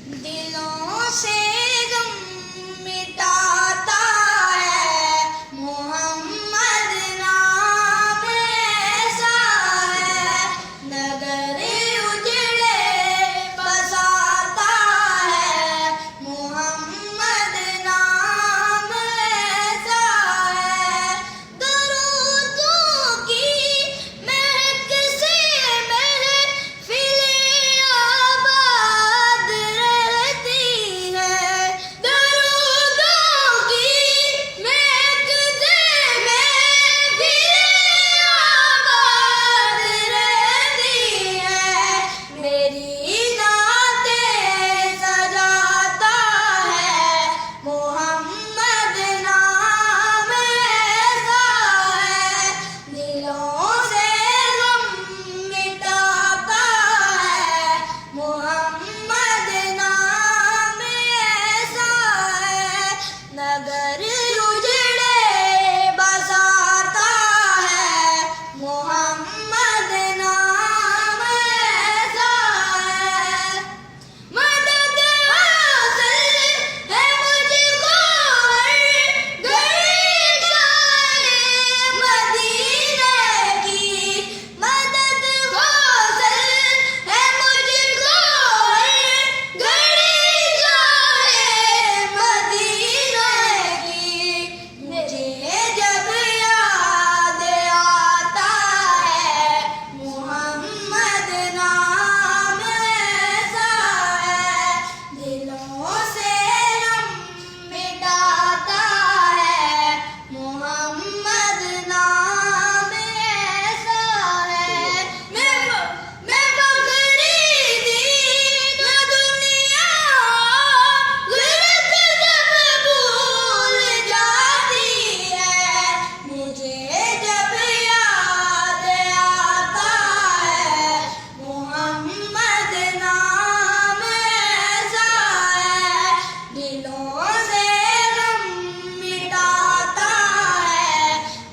दिलों से गम मिटाता है मोहम्मद नाम ऐसा है। नगर उजड़े बसाता है मोहम्मद नाम ऐसा है। दरूदों की महक से महफिलें आबाद रहती है। दरूदों की महक से महफिलें आबाद रहती है। मेरी नातें सजाता है मोहम्मद नाम ऐसा है। दिलों से गम मिटाता है मोहम्मद नाम ऐसा है। नगर उजड़े बसाता है मोहम्मद नाम ऐसा है। मदद हासिल है मुझको हर घड़ी जाए मदीने की। मदद हासिल है मुझको हर घड़ी जाए मदीने की। मुझे जब याद आता है मोहम्मद नाम ऐसा है। दिलों से गम मिटाता है मोहम्मद नाम ऐसा है। मैं बकरी दीन दुनिया गिरत जब भूल जाती है। मुझे जब याद आता है मोहम्मद नाम ऐसा है। दिलों से गम मिटाता है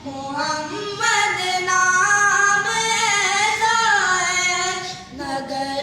मोहम्मद नाम ऐसा है। नगर